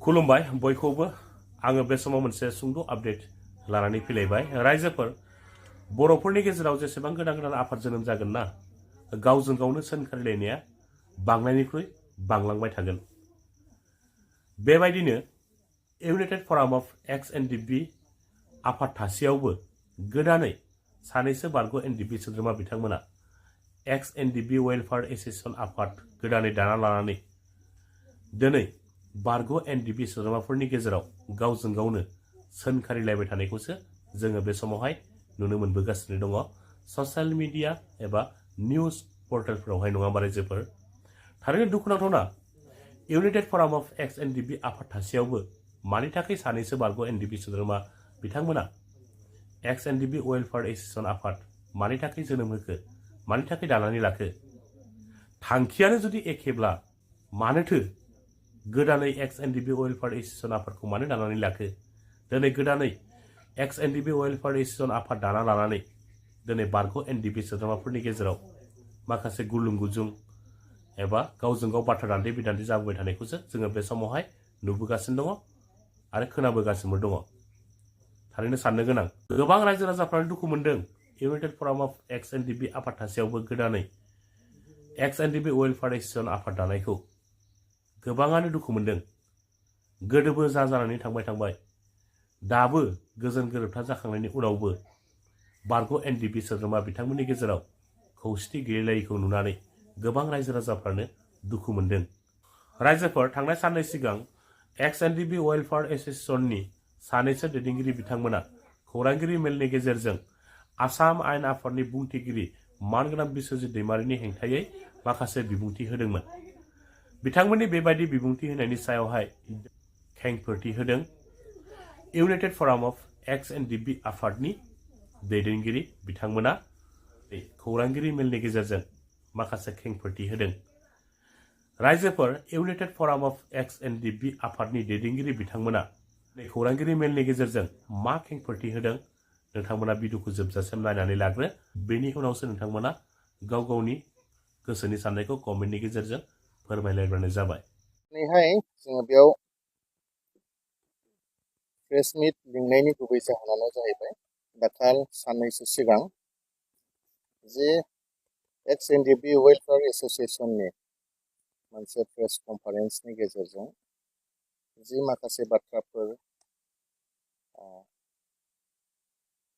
खुलुमबाय बयखौबो आङो बे समाव मोनसे सुंद' आपडेट लानानै फैलायबाय रायजोफोर बर'फोरनि गेजेराव जेसेबां गोदान गोदान आफाद जोनोम जागोन ना गावजों गावनो सोंखारिलायनाया बांनायनिख्रुइ बांलांबाय थागोन। बेबायदिनो इउनाइटेड फराम अफ एक्स-NDFB आफाद थासेयावबो गोदानै सानैसो बारग' NDFB सोद्रोमा बिथांमोना एक्स-NDFB वेलफेयार एसोसिएशन आफाद गोदानै दाना लानानै दिनै बारग' NDFB सोद्रोमाफोरनि गेजेराव गावजों गावनो सोंखारिलायबाय थानायखौसो जोङो बे समावहाय नुनो मोनबोगासिनो दङ ससियेल मिडिया एबा निउज पर्टेलफोरावहाय नङा होमबा रायजोफोर। थारैनो दुखुनांथावना इउनाइटेड फराम अफ एक्स-NDFB आफाद थासेयावबो मानि थाखाय सानैसो बारग' NDFB सोद्रोमा बिथांमोना एक्स-NDFB वेलफेयार एसोसिएशन आफाद मानि थाखाय जोनोम होखो मानि थाखाय दानानै लाखो थांखियानो जुदि एखेब्ला मानोथो गोदानै एक्स-NDFB वेलफेयार एसोसिएशन आफादखौ मानो दानानै लाखो दिनै गोदानै एक्स-NDFB वेलफेयार एसोसिएशन आफाद दाना लानानै दिनै बारग' NDFB सोद्रोमाफोरनि गेजेराव माखासे गुलुं गुजुं एबा गावजों गाव बाथ्रा दान्थे बिदान्थे जाबोबाय थानायखौसो जोङो बे समावहाय नुबोगासिनो दङ आरो खोनाबोगासिनो दङ। थारैनो साननो गोनां गोबां रायजो राजाफ्रानो दुखु मोनदों इउनाइटेड फराम अफ एक्स-NDFB आफाद थासेयावबो गोदानै एक्स-NDFB वेलफेयार एसोसिएशन आफाद दानायखौ गोबाङानो दुखु मोनदों। गोदोबो जानानै थांबाय दाबो गोजोन गोरोबथा जाखांनायनि उनावबो बारग' NDFB सोद्रोमा बिथांमोननि गेजेराव खौसेथि गैलायैखौ नुनानै गोबां रायजो राजाफ्रानो दुखु मोनदों। रायजोफोर थांनाय साननै सिगां एक्स-NDFB वेलफेयार एसोसिएशननि सानैसो दैदेनगिरि बिथांमोना खौरांगिरि मेलनि गेजेरजों आसाम आयेन आफादनि बुंथिगिरि मानगोनां बिस्वजित दैमारिनि हेंथायै माखासे बिबुंथि होदोंमोन। बिथांमोननि बेबायदि बिबुंथि होनायनि सायावहाय खेंफोरथि होदों इउनाइटेड फराम अफ एक्स-NDFB आफादनि दैदेनगिरि बिथांमोना खौरांगिरि मेलनि गेजेरजों माखासे खेंफोरथि होदों। रायजोफोर इउनाइटेड फराम अफ एक्स-NDFB आफादनि दैदेनगिरि बिथांमोना खौरांगिरि मेलनि गेजेरजों मा खेंफोरथि होदों नोंथांमोना भिडिअखौ जोबजासिम नायनानै लाग्रो बेनि उनावसो नोंथांमोना गाव गावनि गोसोनि साननायखौ कमेन्टनि गेजेरजों फोरमायलायबानो जाबाय। दिनैहाय जोङो बेयाव प्रेस मिट लिंनायनि गुबै जाहोनानो जाहैबाय दाखाल साननैसो सिगां जे एक्स-NDFB वेलफेयार एसोसिएशननि मोनसे प्रेस कनफारेन्सनि गेजेरजों जि माखासे बाथ्राफोर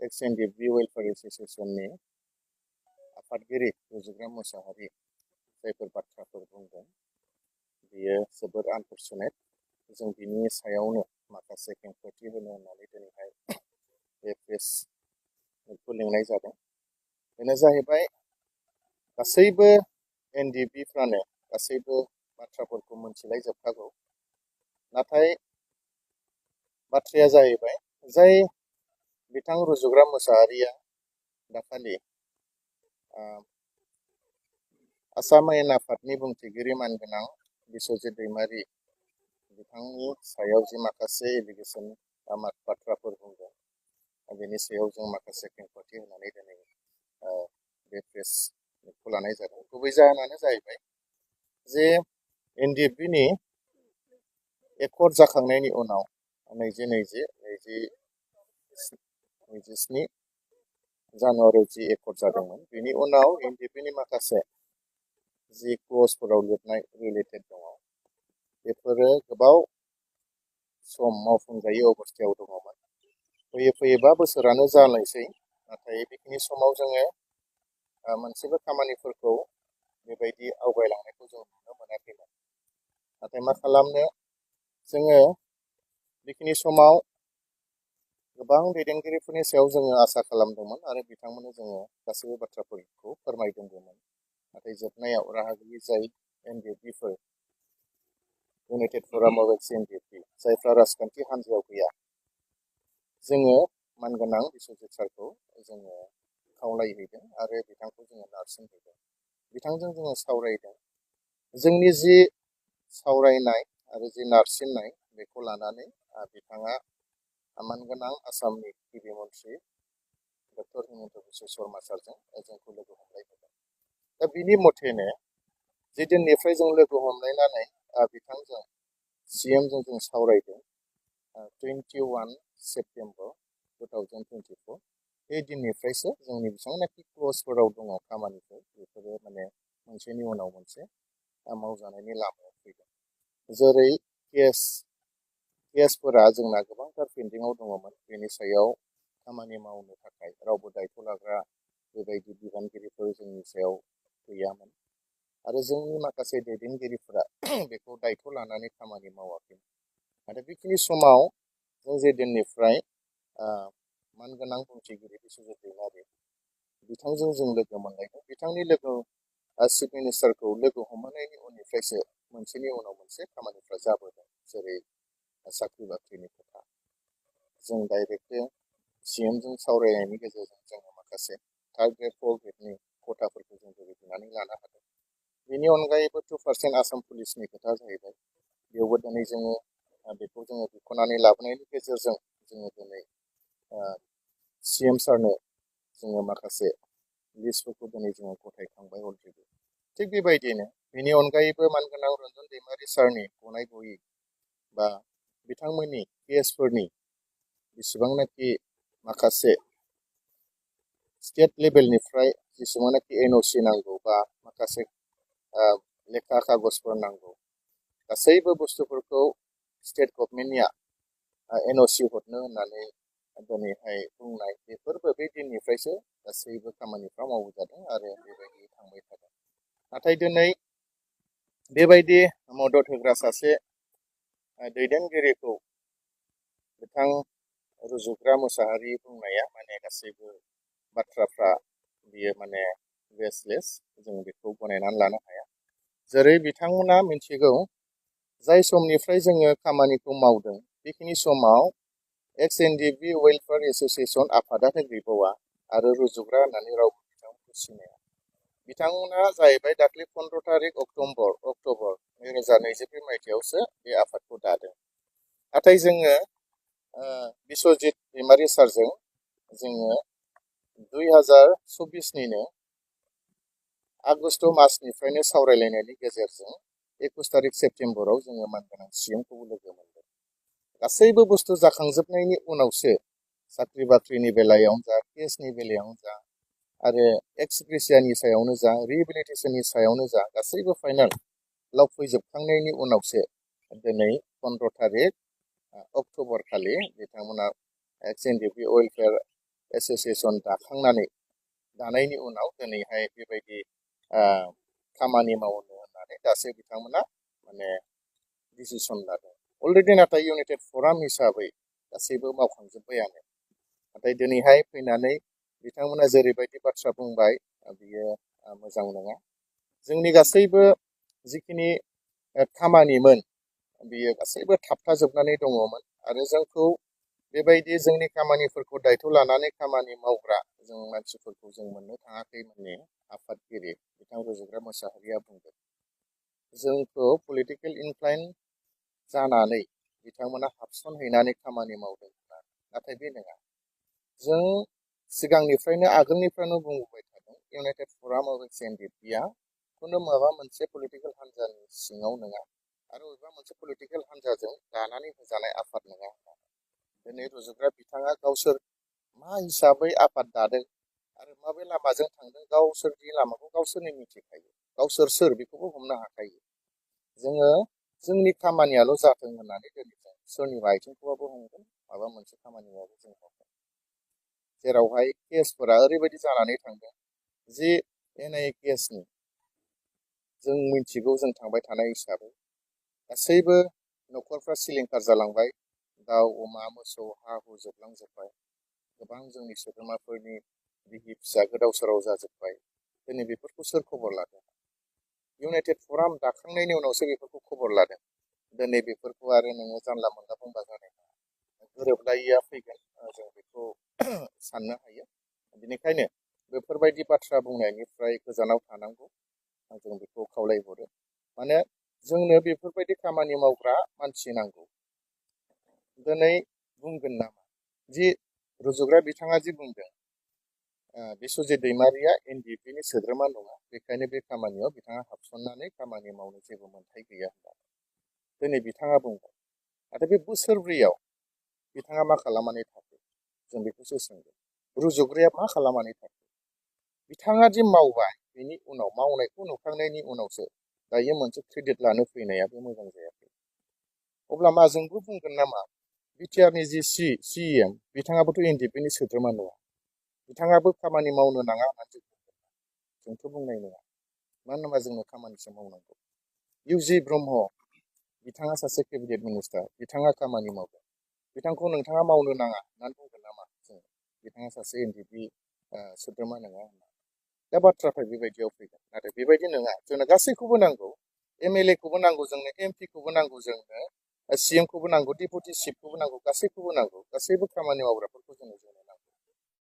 एक्स-NDFB वेलफेयार एसोसिएशननि आफादगिरि रुजुग्रा मोसाहारि जायफोर बाथ्राफोर बुंदों बियो जोबोद आनफरचुनेट। जों बिनि सायावनो माखासे खेंफोरथि होनो होननानै दिनैहाय बे प्रेस मिटखौ लिंनाय जादों। बेनो जाहैबाय गासैबो NDFBफ्रानो गासैबो बाथ्राफोरखौ मोनथिलायजोबखागौ, नाथाय बाथ्राया जाहैबाय जाय बिथां रुजुग्रा मोसाहारिया दाखालि आसाम आयेन आफादनि बुंथिगिरि मानगोनां बिस्वजित दैमारि बिथांनि सायाव जि माखासे एलिगेसन बाथ्राफोर बुंदों बेनि सायाव जों माखासे खेंफोरथि होनानै दिनै बे प्रेस मिटखौ लानाय जादों। गुबै जाहोनानो जाहैबाय जे NDFBनि एकर्ड जाखांनायनि उनाव 2027 जानुवारियाव जि एकर्ड जादोंमोन बेनि उनाव NDFBनि माखासे जि क्लजफोराव लिरनाय रिलेटेड दङ बेफोरो गोबाव सम मावफुंजायै अबस्थायाव दङमोन। फैयै 5 बोसोरानो जानायसै, नाथाय बेखिनि समाव जोङो मोनसेबो खामानिफोरखौ बेबायदि आवगायलांनायखौ जों नुनो मोनाखैमोन। नाथाय मा खालामनो जोङो बेखिनि समाव गोबां दैदेनगिरिफोरनि सायाव जोङो आसा खालामदोंमोन आरो बिथांमोननो जोङो गासैबो बाथ्राफोरखौ फोरमायदोंमोन। नाथाय जोबनायाव राहा गैयै जाय NDFBफोर इउनाइटेड फराम अफ एक्स-NDFB जायफ्रा राजखान्थि हान्जायाव गैया, जोङो मानगोनां बिस्वजित सारखौ जोङो खावलायहैदों आरो बिथांखौ जोङो नारसिनहैदों। बिथांजों जोङो सावरायदों। जोंनि जि सावरायनाय आरो जि नारसिननाय बेखौ लानानै बिथाङा मानगोनां आसामनि गिबि मन्थ्रि डक्टर हिमन्त बिश्व शर्मा सारजों जोंखौ लोगो हमलायदों। दा बिनि मथेनो जि दिननिफ्राय जों लोगो हमलायनानै बिथांजों CMजों जों सावरायदों 21 सेप्टेम्बर 2024 बे दिननिफ्रायसो जोंनि बेसेबांनाखि क्लजफोराव दङ खामानिफोर बेफोरो माने मोनसेनि उनाव मोनसे मावजानायनि लामायाव फैदों। जेरै केसफोरा जोंना गोबांथार पेन्डिंआव दङमोन, बेनि सायाव खामानि मावनो थाखाय रावबो दायथ' लाग्रा बेबायदि बिबानगिरिफोर जोंनि सायाव गैयामोन आरो जोंनि माखासे दैदेनगिरिफोरा बेखौ दायथ' लानानै खामानि मावाखै। आरो बेखिनि समाव जों जे दिननिफ्राय मानगोनां बुंथिगिरि बिस्वजित दैमारि बिथांजों जों लोगो मोनलायदों। बिथांनि चिफ मिनिस्टारखौ लोगो हमनायनि उननिफ्रायसो मोनसेनि उनाव मोनसे खामानिफ्रा जाबोदों। जेरै साख्रि बाख्रिनि खोथा, जों डाइरेक्टली CMजों सावरायनायनि गेजेरजों जोङो माखासे थार्ड ग्रेड 4 ग्रेडनि खथाफोरखौ जों दिहुननानै लानो हादों। बेनि अनगायैबो 2% आसाम पुलिसनि खोथा जाहैबाय, बेयावबो दिनै जोङो बेखौ जोङो बिख'नानै लाबोनायनि गेजेरजों जोङो दिनै CM सारनो जोङो माखासे लिस्टफोरखौ दिनै जोङो गथायखांबाय अलरेडि। थिग बेबायदिनो बेनि अनगायैबो मानगोनां रन्जन दैमारि सारनि गनाय गयै बा बिथांमोननि केसफोरनि बेसेबांनाखि माखासे स्टेट लेभेलनिफ्राय जेसेबांनाखि NOC नांगौ बा माखासे लेखा कागजफोर नांगौ, गासैबो बुस्थुफोरखौ स्टेट गभर्नमेन्टनिया NOC हरनो होननानै दिनैहाय बुंनाय, बेफोरबो बे दिननिफ्रायसो गासैबो खामानिफ्रा मावजादों आरो बेबायदि थांबाय थादों। नाथाय दिनै बेबायदि मदद होग्रा सासे दैदेनगिरिखौ बिथां रुजुग्रा मोसाहारि बुंनाया माने गासैबो बाथ्राफ्रा बियो माने बेसलेस, जों बेखौ गनायनानै लानो हाया। जेरै बिथांमोना मिथिगौ, जाय समनिफ्राय जोङो खामानिखौ मावदों बेखिनि समाव Ex-NDFB वेलफेयार एसोसिएशन आफादानो गैबावा आरो रुजुग्रा होननानै रावबो बिथांमोनखौ सिनाया। बिथांमोना जाहैबाय दाख्लै 15 तारिख अक्ट'बर 2024 मायथाइयावसो बे आफादखौ दादों। नाथाय जोङो बिस्वजित दैमारि सारजों जोङो 2024निनो आगस्ट मासनिफ्रायनो सावरायलायनायनि गेजेरजों 21 तारिख सेप्तेम्बराव जोङो मानगोनां CMखौबो लोगो मोनदों। गासैबो बुस्थु जाखांजोबनायनि उनावसो साख्रि बाख्रिनि बेलायावनो जा, केसनि बेलायावनो जा आरो एक्स ग्रेसियानि सायावनो जा, रिहेबिलिटेसननि सायावनो जा, गासैबो फाइनालाव फैजोबखांनायनि उनावसो दिनै 15 तारिख अक्ट'बर खालि बिथांमोना Ex-NDFB वेलफेयार एसोसिएशन दानायनि उनाव दिनैहाय बेबायदि खामानि मावनो होननानै दासो बिथांमोना माने डिसिसन लादों। अलरेडि नाथाय इउनाइटेड फराम हिसाबै गासैबो मावखांजोब्बायानो। नाथाय दिनैहाय फैनानै बिथांमोना जेरैबायदि बाथ्रा बुंबाय बियो मोजां नङा। जोंनि गासैबो जिखिनि खामानिमोन बियो गासैबो थाबथाजोबनानै दङमोन आरो जोंखौ बेबायदि जोंनि खामानिफोरखौ दायथ' लानानै खामानि मावग्रा जों मानसिफोरखौ जों मोननो थाङाखै होननानै आफादगिरि बिथां रुजुग्रा मोसाहारिया बुंदों। जोंखौ पलिटिकेल इनफ्लुयेन्स जानानै बिथांमोना हाबसनहैनानै खामानि मावदों, नाथाय बे नङा। जों सिगांनिफ्रायनो आगोलनिफ्रायनो बुंबोबाय थादों, इउनाइटेड फराम अफ Ex-NDFBआ खुनु माबा मोनसे पलिटिकेल हान्जानि सिङाव नङा आरो बबेबा मोनसे पलिटिकेल हान्जाजों दानानै होजानाय आफाद नङा होननानै। दिनै रुजुग्रा बिथाङा गावसोर मा हिसाबै आफाद दादों आरो माबे लामाजों थांदों, गावसोरनि लामाखौ गावसोरनो मिथिखायो, गावसोर सोर बेखौबो हमनो हाखायो। जोङो जोंनि खामानियाल' जाथों होननानै दिनै जों सोरनिबा आथिंखौबाबो हमगोन, माबा मोनसे खामानिबाबो जों मावगोन। जेरावहाय केसफोरा ओरैबायदि जानानै थांदों जि NIA केसनि जों मिथिगौ, जों थांबाय थानाय हिसाबै गासैबो न'खरफ्रा सिलिंखार जालांबाय, दाउ अमा मोसौ हा हु जोबलांजोब्बाय, गोबां जोंनि सोद्रोमाफोरनि बिसि फिसा गोदाव सोराव जाजोब्बाय। दिनै बेफोरखौ सोर खबर लादों? इउनाइटेड फराम दाखांनायनि उनावसो बेफोरखौ खबर लादों। दिनै बेफोरखौ आरो नोङो जानला मोनला बुंबा जानाय नङा, गोरोबलायिया फैगोन, जों बेखौ साननो हायो। बेनिखायनो बेफोरबायदि बाथ्रा बुंनायनिफ्राय गोजानाव थानांगौ, जों बेखौ खावलायहरो। माने जोंनो बेफोरबायदि खामानि मावग्रा मानसि नांगौ। दिनै बुंगोन नामा जि रुजुग्रा बिथाङा जि बुंदों बिस्वजित दैमारिया NDFBनि सोद्रोमा नङा, बेखायनो बे खामानियाव बिथाङा हाबसननानै खामानि मावनो जेबो मोन्थाय गैया होननानै। दिनै बिथाङा बुंबाय नाथाय बे बोसोरब्रैयाव बिथाङा मा खालामनानै थाखो जों बेखौसो सोंगोन रुजुग्राया मा खालामनानै थाखो बिथाङा दि मावबाय बेनि उनाव मावनायखौ नुखांनायनि उनावसो दायो मोनसे क्रेडिट लानो फैनाया बे मोजां जायाखै अब्ला मा जोंबो बुंगोन नामा बिटिआरनि जि सिएम बिथाङाबोथ' एनडिएफबिनि सोद्रोमा नङा बिथाङाबो खामानि मावनो नाङा होननानै जोंथ' बुंनाय नङा मानो होनबा जोंनो खामानिसो मावनांगौ इउजि ब्रह्म बिथाङा सासे केबिनेट मिनिस्टार बिथाङा खामानि मावगोन बिथांखौ नोंथाङा मावनो नाङा होननानै बुंगोन नामा जों बिथाङा सासे एनडिएफबि सोद्रोमा नङा होनना दा बाथ्राफ्रा बेबायदियाव फैगोन नाथाय बेबायदि नङा जोंनो गासैखौबो नांगौ एमएलए खौबो नांगौ जोंनो एमपि खौबो नांगौ जोंनो सिएम खौबो नांगौ डेपुटि चिफखौबो नांगौ गासैखौबो नांगौ गासैबो खामानि मावग्राफोरखौ जोंनो